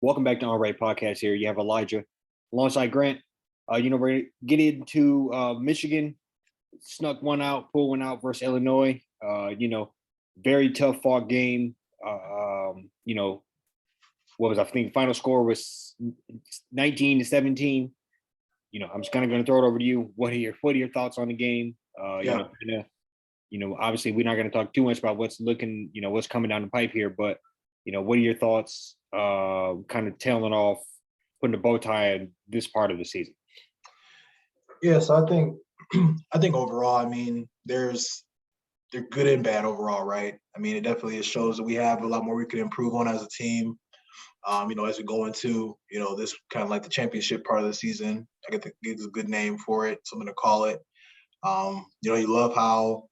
Welcome back to On Right Podcast here. You have Elijah alongside Grant. We're getting into Michigan, snuck one out, pulled one out versus Illinois. Very tough fought game. What was I think final score was 19-17. I'm just kind of going to throw it over to you. What are your thoughts on the game? Yeah. Obviously we're not going to talk too much about what's coming down the pipe here, but what are your thoughts? Kind of tailing off, putting a bow tie on this part of the season. Yeah, so I think overall, they're good and bad overall, right? It definitely shows that we have a lot more we can improve on as a team. As we go into, this kind of like the championship part of the season. I get to give a good name for it, something to call it. You love how,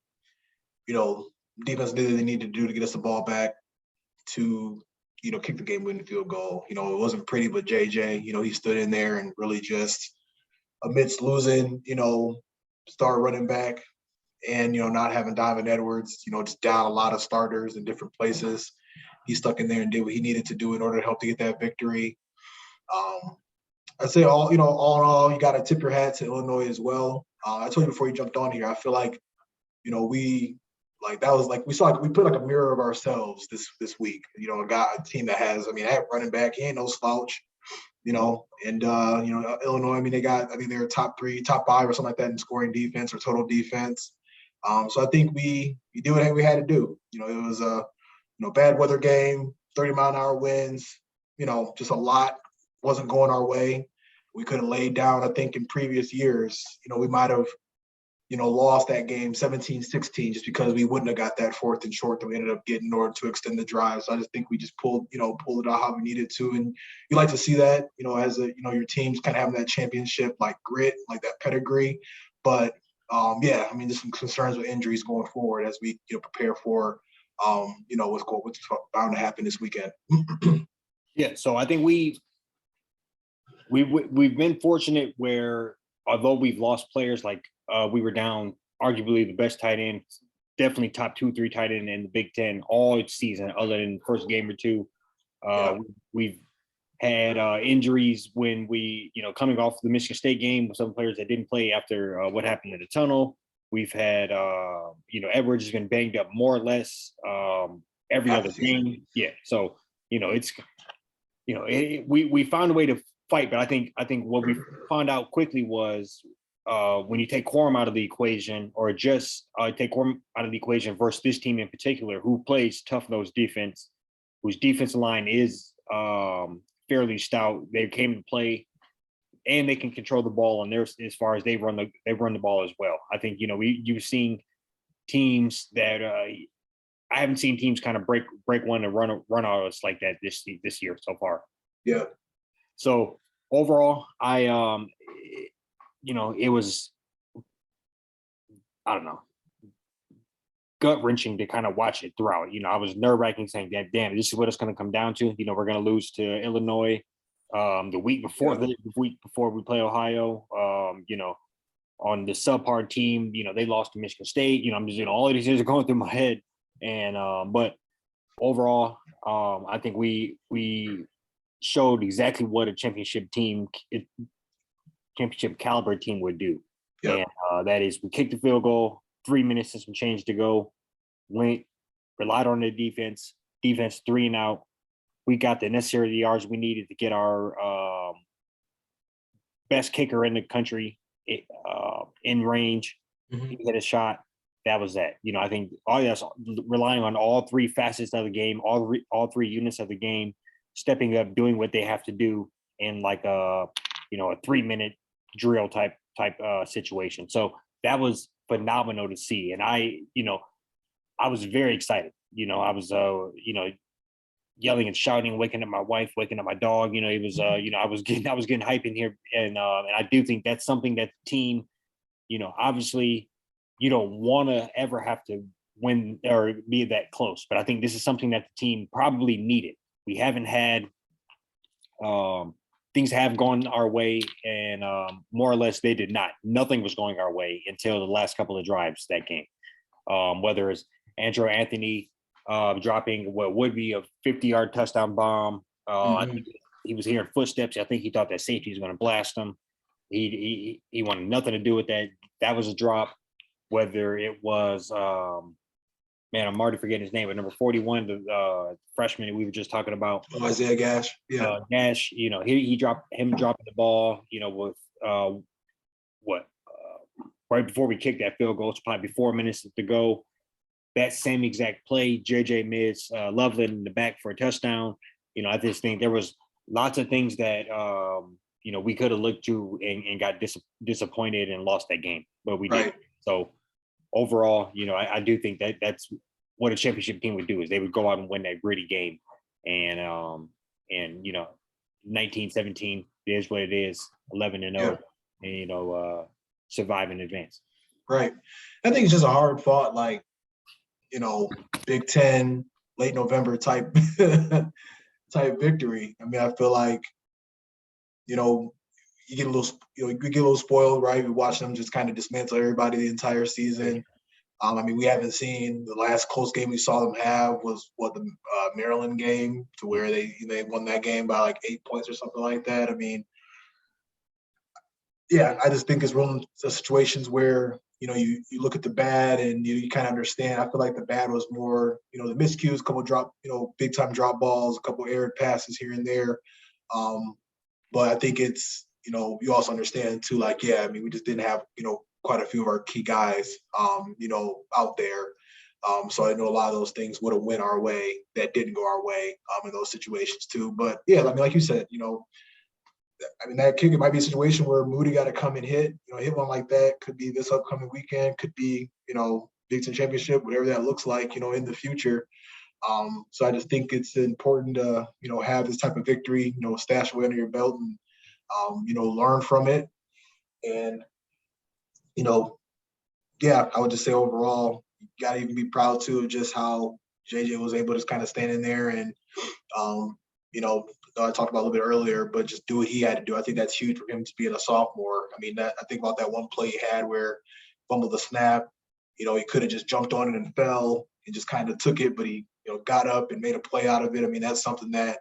defense did what they need to do to get us the ball back to, kick the game-winning field goal. It wasn't pretty, but JJ, he stood in there and really just amidst losing, star running back and, not having Donovan Edwards, just down a lot of starters in different places. He stuck in there and did what he needed to do in order to help to get that victory. I'd say all in all, you got to tip your hat to Illinois as well. I told you before you jumped on here, I feel like, we put like a mirror of ourselves this week. A team that has, that running back, he ain't no slouch. Illinois, they're top 3, top 5 or something like that in scoring defense or total defense. So I think we did what we had to do. It was a bad weather game, 30-mile-an-hour winds. Just a lot wasn't going our way. We could have laid down. I think in previous years, we might have, lost that game 17-16 just because we wouldn't have got that 4th and short that we ended up getting in order to extend the drive. So I just think we just pulled it out how we needed to. And you like to see that, as your team's kind of having that championship, like grit, like that pedigree. But just some concerns with injuries going forward as we prepare for, what's bound to happen this weekend. Yeah. So I think we've been fortunate where, although we've lost players, like we were down arguably the best tight end, definitely top 2-3 tight end in the Big Ten all season, other than the first game or two. We've had injuries when we, coming off the Michigan State game with some players that didn't play after what happened in the tunnel. We've had, Edwards has been banged up more or less every other game. Yeah. So, it's, we found a way to fight, but I think what we found out quickly was when you take Quorum out of the equation, or just take Quorum out of the equation versus this team in particular, who plays tough-nosed defense, whose defensive line is fairly stout. They came to play, and they can control the ball. And there's, as far as they run the ball as well. I think you've seen teams that I haven't seen teams kind of break one and run on us like that this year so far. Yeah. So overall, it was, I don't know, gut wrenching to kind of watch it throughout. I was nerve wracking, saying, "Damn, this is what it's going to come down to." We're going to lose to Illinois the week before we play Ohio. On the subpar team, they lost to Michigan State. I'm just, all of these things are going through my head, and but overall, I think we showed exactly what a championship caliber team would do. Yep. And that is, we kicked the field goal, 3 minutes and some change to go, relied on the defense 3 and out. We got the necessary yards we needed to get our best kicker in the country in range. Mm-hmm. He hit a shot. That was that. I think relying on all 3 facets of the game, all 3 units of the game, stepping up, doing what they have to do in like a 3-minute drill type situation. So that was phenomenal to see. And I was very excited. I was yelling and shouting, waking up my wife, waking up my dog. It was I was getting hype in here. And I do think that's something that the team, obviously you don't want to ever have to win or be that close. But I think this is something that the team probably needed. We haven't had things have gone our way, and more or less they did not. Nothing was going our way until the last couple of drives that game. Whether it's Andrew Anthony dropping what would be a 50-yard touchdown bomb. I think he was hearing footsteps. I think he thought that safety was going to blast him. He wanted nothing to do with that. That was a drop. Whether it was man, I'm already forgetting his name, but number 41, the freshman we were just talking about, Isaiah Gash. Yeah. Gash. You know, he dropped dropping the ball. You know, with right before we kicked that field goal, it's probably 4 minutes to go. That same exact play, JJ missed Loveland in the back for a touchdown. You know, I just think there was lots of things that you know, we could have looked to and got disappointed and lost that game, but we didn't. So overall, you know, I do think that that's what a championship team would do, is they would go out and win that gritty game. And you know, 19-17 is what it is, 11-0, and you know, survive in advance. Right. I think it's just a hard fought, like, you know, Big Ten late November type victory. I mean, I feel like, you know, you get a little spoiled, right? We watch them just kind of dismantle everybody the entire season. I mean, we haven't seen the last close game we saw them have was the Maryland game, to where they won that game by like 8 points or something like that. I mean, yeah, I just think it's one of the situations where, you know, you look at the bad and you kind of understand. I feel like the bad was more, you know, the miscues, a couple drop, you know, big time drop balls, a couple errant passes here and there. But I think it's, you know, you also understand too, like, yeah, I mean, we just didn't have, you know, quite a few of our key guys, you know, out there. So I know a lot of those things would have went our way that didn't go our way in those situations too. But yeah, I mean, like you said, you know, I mean, that kick, it might be a situation where Moody got to come and hit one like that. Could be this upcoming weekend, could be, you know, Big Ten Championship, whatever that looks like, you know, in the future. So I just think it's important to, you know, have this type of victory, you know, stash away under your belt and, you know, learn from it. And, you know, yeah, I would just say overall, you got to even be proud too of just how JJ was able to just kind of stand in there and, you know, I talked about a little bit earlier, but just do what he had to do. I think that's huge for him to be a sophomore. I mean, I think about that one play he had where fumbled the snap. You know, he could have just jumped on it and fell and just kind of took it, but he, you know, got up and made a play out of it. I mean, that's something that,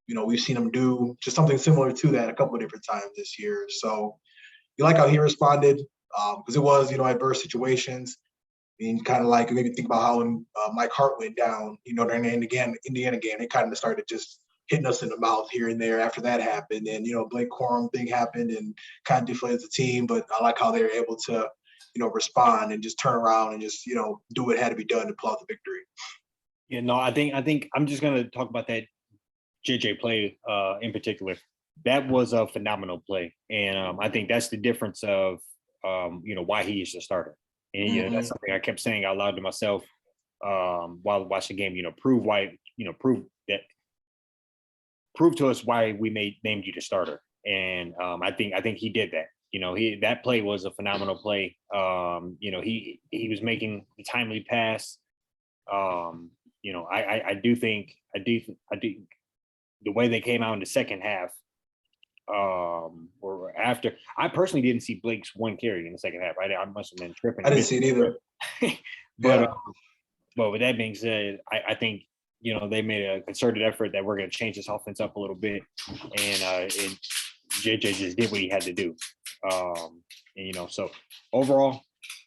you know, we've seen him do just something similar to that a couple of different times this year. So you like how he responded, because it was, you know, adverse situations. I mean, kind of like maybe think about how when Mike Hart went down, you know, during the Indiana game, it kind of started just hitting us in the mouth here and there after that happened. And, you know, Blake Corum thing happened and kind of deflated the team. But I like how they were able to, you know, respond and just turn around and just, you know, do what had to be done to pull out the victory. Yeah, no, I think I'm just going to talk about that JJ play in particular. That was a phenomenal play. And I think that's the difference of, you know, why he is the starter. And, you know, that's something I kept saying out loud to myself while watching the game, you know, prove to us why we named you the starter. And I think he did that. You know, that play was a phenomenal play. You know, he was making the timely pass. You know, I do think the way they came out in the second half, or after, I personally didn't see Blake's one carry in the second half. I must have been tripping. I didn't see it either. But with that being said, I think, you know, they made a concerted effort that we're going to change this offense up a little bit, and JJ just did what he had to do. And, you know, so overall,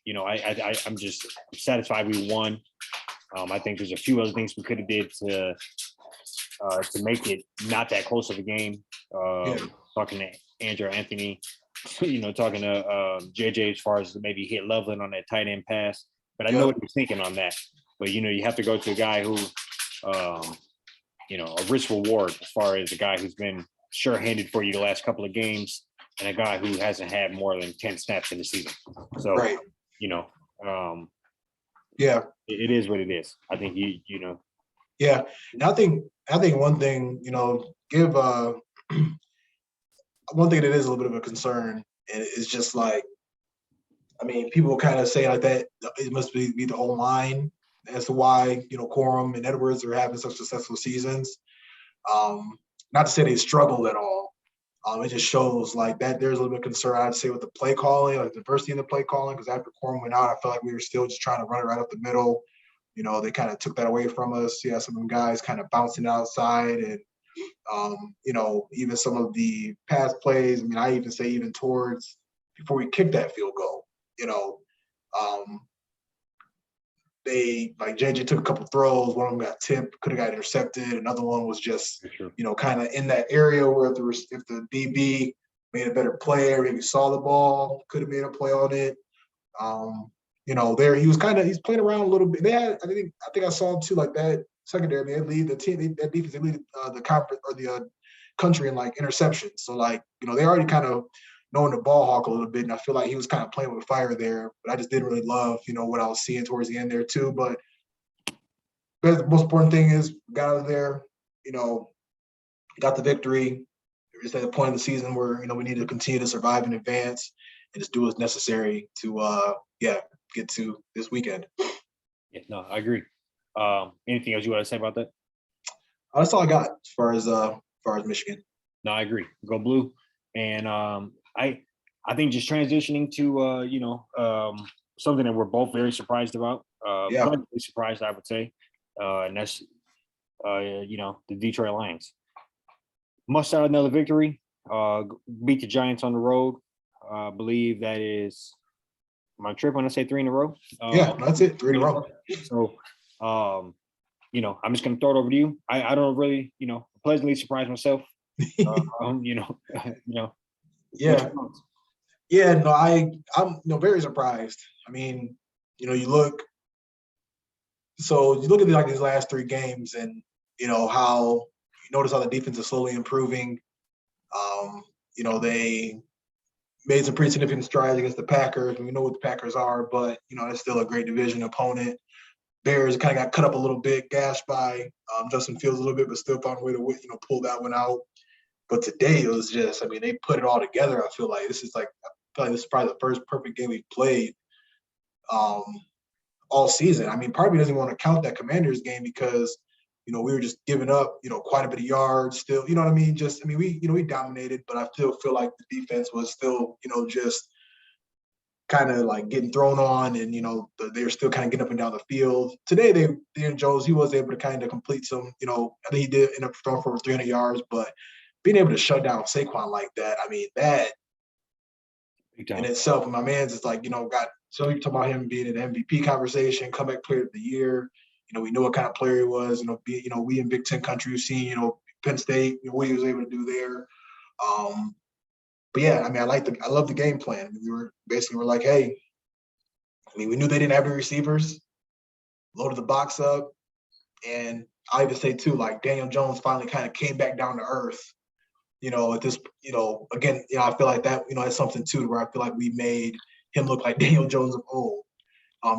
you know, I'm just satisfied we won. I think there's a few other things we could have did to make it not that close of a game. Talking to Andrew Anthony, you know, talking to JJ as far as maybe hit Loveland on that tight end pass. But I know what he was thinking on that. But, you know, you have to go to a guy who, you know, a risk reward as far as a guy who's been sure-handed for you the last couple of games and a guy who hasn't had more than 10 snaps in the season. So, you know, it is what it is. I think you know. Yeah, and I think one thing, you know, give one thing that is a little bit of a concern, and it's just like, I mean, people kind of say like that it must be the O-line as to why, you know, Corum and Edwards are having such successful seasons. Not to say they struggled at all. It just shows like that there's a little bit of concern, I'd say, with the play calling, like diversity in the play calling, because after Corum went out, I felt like we were still just trying to run it right up the middle. You know, they kind of took that away from us. Yeah, some of them guys kind of bouncing outside, and You know, even some of the pass plays. I mean, I even say even towards before we kicked that field goal. You know, um, they like JJ took a couple throws. One of them got tipped, could have got intercepted. Another one was just, Sure. you know, kind of in that area where if the DB made a better play or maybe saw the ball, could have made a play on it. Um, you know, there he was he's playing around a little bit. They had I think I saw him too like that secondary. I mean, they lead the team that defense. They lead the conference or the country in like interceptions. So like you know they already kind of knowing the ball hawk a little bit, and I feel like he was kind of playing with fire there. But I just didn't really love you know what I was seeing towards the end there too. But the most important thing is we got out of there. You know, got the victory. We're just at the point of the season where you know we need to continue to survive and advance, and just do what's necessary to get to this weekend. Yeah, no, I agree. Anything else you want to say about that? That's all I got as far as Michigan. No, I agree. Go blue. And I think just transitioning to something that we're both very surprised about. Yeah. Pleasantly surprised, I would say. And that's the Detroit Lions. Must start another victory. Beat the Giants on the road. I believe that is my trip when I say 3 in a row. Yeah, that's it. 3 in a row. So I'm just gonna throw it over to you. I don't really, pleasantly surprise myself. Yeah. Yeah, no, I'm very surprised. I mean, you know, you look at like these last 3 games and you know how you notice how the defense is slowly improving. You know, they made some pretty significant strides against the Packers, and we know what the Packers are, but you know, it's still a great division opponent. Bears kind of got cut up a little bit, gashed by Justin Fields a little bit, but still found a way to pull that one out. But today it was just, I mean, they put it all together. I feel like this is probably the first perfect game we've played all season. I mean, part of me doesn't want to count that Commanders game because, you know, we were just giving up, you know, quite a bit of yards still, you know what I mean? We dominated, but I still feel like the defense was still, you know, just kind of like getting thrown on and, you know, they were still kind of getting up and down the field. Today, Daniel Jones, he was able to kind of complete some, you know, I think he did end up throwing for over 300 yards, but being able to shut down Saquon like that, I mean, that in itself, and my man's is like, you know, got so you talking about him being in an MVP conversation, comeback player of the year. You know, we know what kind of player he was. You know, we in Big Ten country, we've seen, you know, Penn State, you know, what he was able to do there. But yeah, I mean, I love the game plan. We're like, hey, I mean, we knew they didn't have the receivers, loaded the box up, and I even say too, like Daniel Jones finally kind of came back down to earth. You know, at this, you know, again, you know, I feel like that, you know, that's something too, where I feel like we made him look like Daniel Jones of old.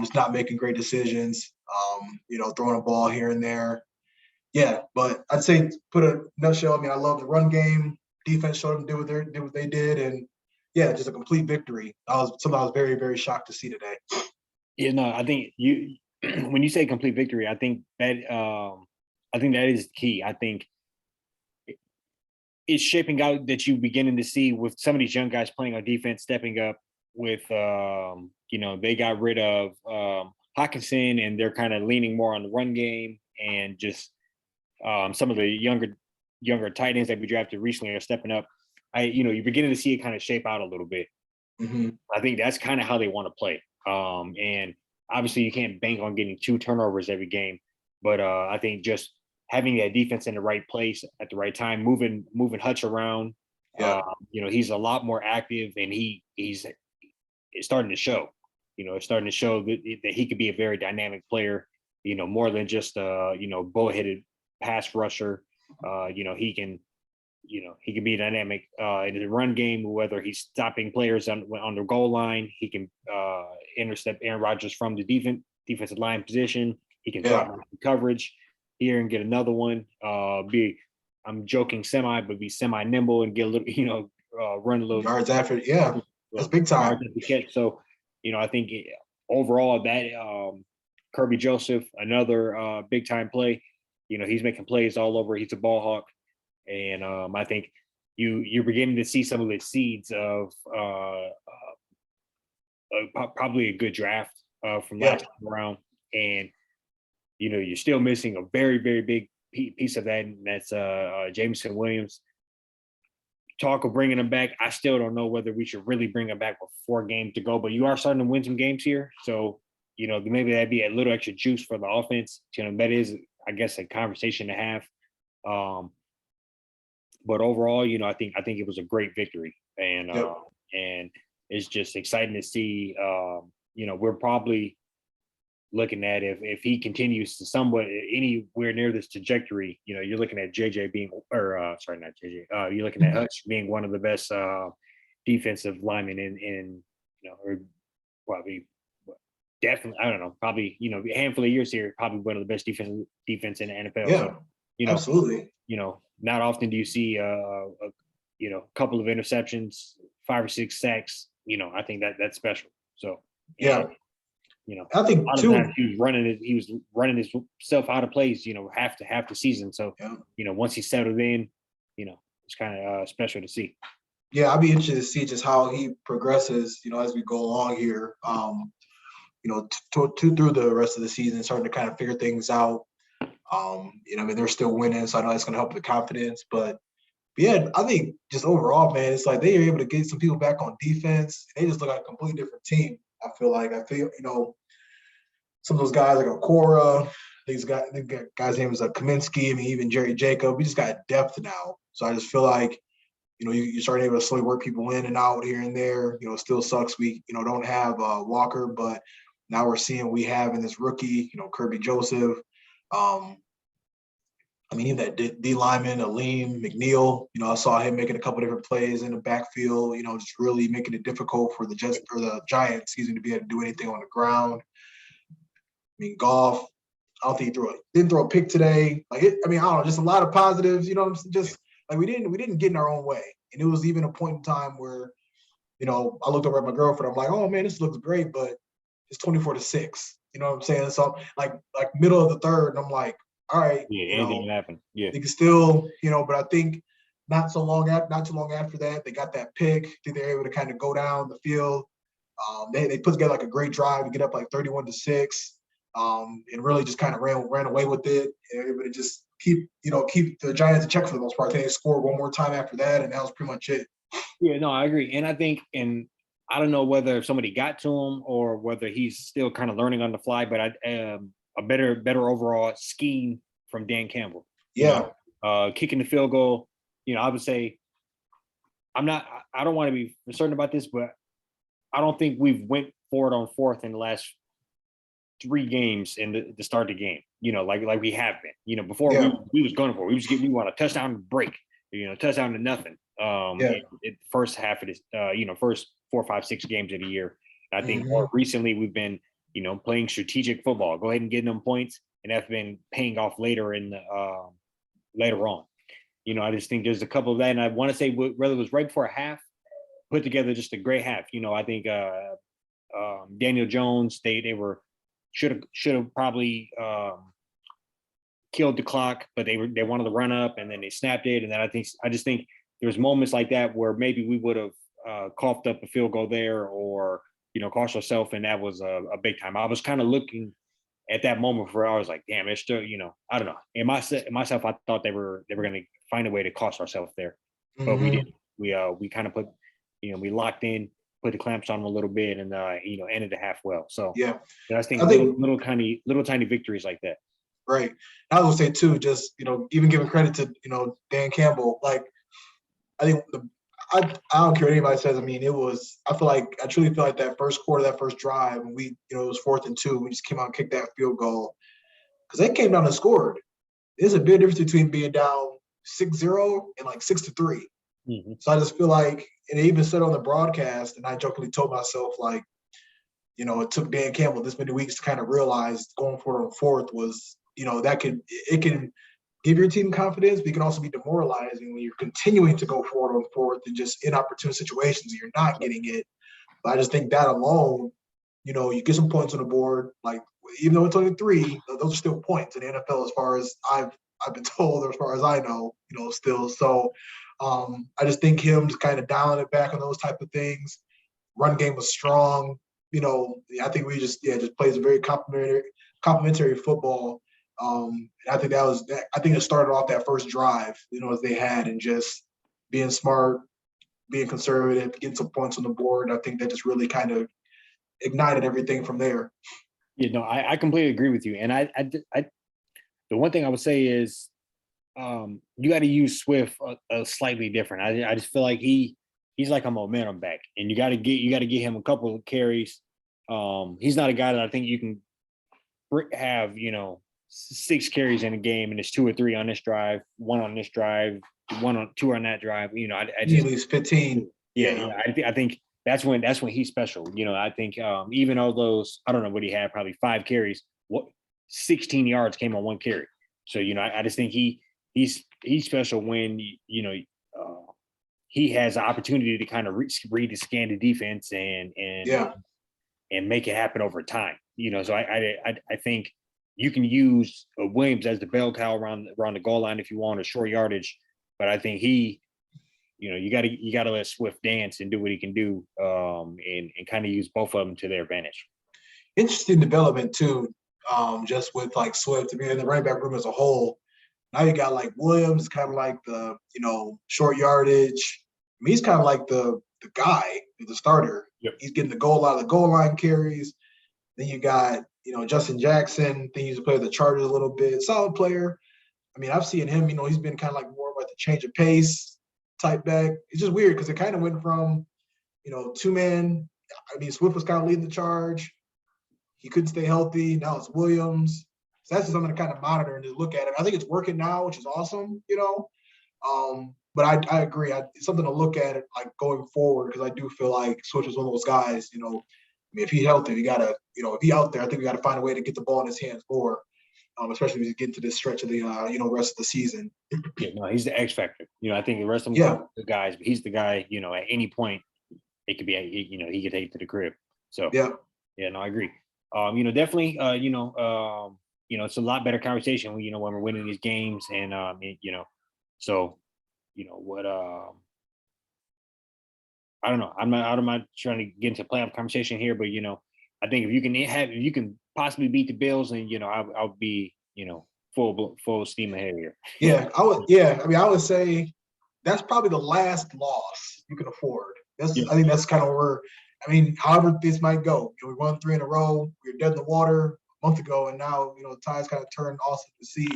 Just not making great decisions, you know, throwing a ball here and there. Yeah, but I'd say put a nutshell. I mean, I love the run game. Defense showed them did what they did, and yeah, just a complete victory. I was very very shocked to see today. Yeah, no, I think you when you say complete victory, I think that is key. I think it's shaping out that you beginning to see with some of these young guys playing on defense, stepping up with they got rid of Hawkinson and they're kind of leaning more on the run game and just some of the younger tight ends that we drafted recently are stepping up. You're beginning to see it kind of shape out a little bit. Mm-hmm. I think that's kind of how they want to play. And obviously you can't bank on getting 2 turnovers every game, but I think just having that defense in the right place at the right time, moving Hutch around. Yeah. He's a lot more active and he's starting to show. It's starting to show that he could be a very dynamic player, more than just bull-headed pass rusher. He can be dynamic in the run game, whether he's stopping players on the goal line. He can intercept Aaron Rodgers from the defensive line position. He can drop coverage here and get another one. I'm joking but be semi nimble and get a little, run a little yards after. Yeah, that's big time. Catch. So, I think overall that Kirby Joseph, another big time play. He's making plays all over. He's a ball hawk. And I think you're beginning to see some of the seeds of probably a good draft from last time around. And you're still missing a very, very big piece of that, and that's Jameson Williams. Talk of bringing him back. I still don't know whether we should really bring him back with 4 games to go, but you are starting to win some games here. So, maybe that'd be a little extra juice for the offense. That is, I guess, a conversation to have. But overall, I think it was a great victory, and Yep. and it's just exciting to see. We're probably looking at if he continues to somewhat anywhere near this trajectory, you're looking at JJ being, or sorry, not JJ. You're looking at Hutch being one of the best defensive linemen in or probably definitely, I don't know, probably a handful of years here, probably one of the best defense in the NFL. Yeah, So, absolutely. Not often do you see a couple of interceptions, 5 or 6 sacks. I think that's special. So Yeah. a I think lot of too. times he was running himself out of plays, half the season. So, Yeah. Once he settled in, it's kind of special to see. Yeah, I'd be interested to see just how he progresses, as we go along here. Through the rest of the season, starting to kind of figure things out. They're still winning, so I know that's going to help the confidence. But yeah, I think just overall, man, it's like they are able to get some people back on defense. They just look like a completely different team. I feel, some of those guys like Okora, these guys name is Kaminsky. I mean, even Jerry Jacob. We just got depth now, so I just feel like you're starting able to slowly work people in and out here and there. It still sucks we don't have Walker, but now we're seeing we have in this rookie, Kirby Joseph. Even that D lineman, Aleem McNeil, I saw him making a couple different plays in the backfield, just really making it difficult for the Giants, to be able to do anything on the ground. Goff, I don't think he didn't throw a pick today. I don't know, just a lot of positives, just like we didn't get in our own way. And it was even a point in time where, I looked over at my girlfriend, I'm like, oh man, this looks great, but it's 24-6. You know what I'm saying? So like middle of the third, and I'm like, all right, Yeah, anything can happen. Yeah, they can still, but I think not too long after that, they got that pick. I think they're able to kind of go down the field. They put together like a great drive to get up like 31-6, and really just kind of ran away with it. And able to just keep the Giants in check for the most part. They scored one more time after that, and that was pretty much it. Yeah, no, I agree, and I think, and I don't know whether somebody got to him or whether he's still kind of learning on the fly, but a better overall scheme from Dan Campbell. Yeah. Kicking the field goal, I would say I don't want to be certain about this, but I don't think we've went for it on 4th in the last 3 games in the start of the game, like we have been, before we was going for it. We want a touchdown break, touchdown to nothing. First half of this, first 4, 5, 6 games of the year. And I think more recently we've been, playing strategic football. Go ahead and get them points, and that's been paying off later later on. I just think there's a couple of that, and I want to say whether it was right before a half, put together just a great half. I think Daniel Jones, they were should have probably killed the clock, but they wanted to run up, and then they snapped it, and then I just think there's moments like that where maybe we would have coughed up a field goal there, or cost ourselves, and that was a big time. I was kind of looking at that moment where I was like, damn, it's still, I don't know. In myself, I thought they were going to find a way to cost ourselves there, but we didn't. We kind of put, we locked in, put the clamps on them a little bit, and ended the half well. So I think little tiny victories like that. Right. I was gonna say too, just even giving credit to Dan Campbell. Like, I think I don't care what anybody says. I mean, I truly feel like that first quarter, that first drive, when it was 4th and 2, we just came out and kicked that field goal, because they came down and scored. There's a big difference between being down 6-0 and like 6-3. So I just feel like, and they even said on the broadcast, and I jokingly told myself, like, it took Dan Campbell this many weeks to kind of realize going for it on 4th was, it can give your team confidence, but it can also be demoralizing when you're continuing to go forward on 4th and just inopportune situations and you're not getting it. But I just think that alone, you get some points on the board. Like, even though it's only 3, those are still points in the NFL, as far as I've been told, or as far as I know, still. So I just think him just kind of dialing it back on those type of things. Run game was strong. I think we just plays a very complimentary football. I think I think it started off that first drive, as they had, and just being smart, being conservative, getting some points on the board. I think that just really kind of ignited everything from there. Yeah, no, I completely agree with you. And the one thing I would say is you got to use Swift a slightly different. I just feel like he's like a momentum back, and you got to get him a couple of carries. He's not a guy that I think you can have 6 carries in a game, and it's 2 or 3 on this drive, 1 on this drive, 2 on that drive. I just at least 15. yeah. I think that's when he's special. I think even all those, I don't know what he had, probably 5 carries, 16 yards came on 1 carry. So I just think he's special when he has the opportunity to kind of read the scan the defense and make it happen over time. So I think you can use Williams as the bell cow around the goal line if you want a short yardage, but I think you got to let Swift dance and do what he can do, and kind of use both of them to their advantage. Interesting development too, just with like Swift. I mean, in the running back room as a whole, now you got like Williams, kind of like the short yardage. I mean, he's kind of like the guy, the starter. Yep. He's getting the goal out of the goal line carries. Then you got Justin Jackson. Then he's play the Chargers a little bit. Solid player. I mean, I've seen him. He's been kind of like more like the change of pace type back. It's just weird because it kind of went from 2-man. I mean, Swift was kind of leading the charge. He couldn't stay healthy. Now it's Williams. So that's just something to kind of monitor and just look at it. I think it's working now, which is awesome, But I agree. It's something to look at like going forward, because I do feel like Swift is one of those guys, I mean, if he's healthy, we got to, if he's out there, I think we got to find a way to get the ball in his hands more, especially as we get into this stretch of the, rest of the season. Yeah, no, he's the X factor. I think the rest of them are the guys, but he's the guy, at any point, it could be, he could take it to the crib. So, yeah, no, I agree. Definitely, it's a lot better conversation when we're winning these games, and so what I don't know. I'm not trying to get into playoff conversation here, but I think if you can possibly beat the Bills, and I'll be full steam ahead here. Yeah, I would. Yeah, I mean, I would say that's probably the last loss you can afford. I think that's kind of where. I mean, however this might go, we won 3 in a row. We were dead in the water a month ago, and now the tides kind of turned also to sea.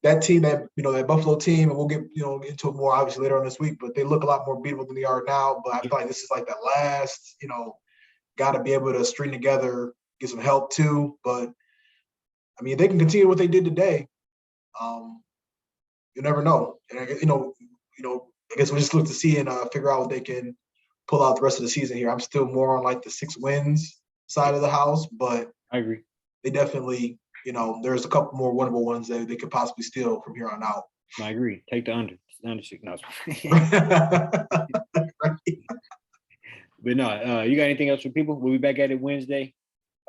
That team, that Buffalo team, and we'll get into it more obviously later on this week, but they look a lot more beatable than they are now. But I feel like this is like that last, got to be able to string together, get some help too. But I mean, if they can continue what they did today, you never know. And I guess we'll just look to see and figure out what they can pull out the rest of the season here. I'm still more on like the 6 wins side of the house, but I agree. They definitely, there's a couple more winnable ones that they could possibly steal from here on out. I agree. Take the under. Under 6. No. But no, you got anything else for people? We'll be back at it Wednesday.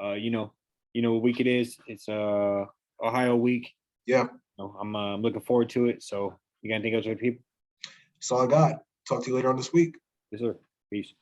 You know what week it is. It's Ohio week. Yeah. I'm looking forward to it. So you got anything else for people? That's all I got. Talk to you later on this week. Yes, sir. Peace.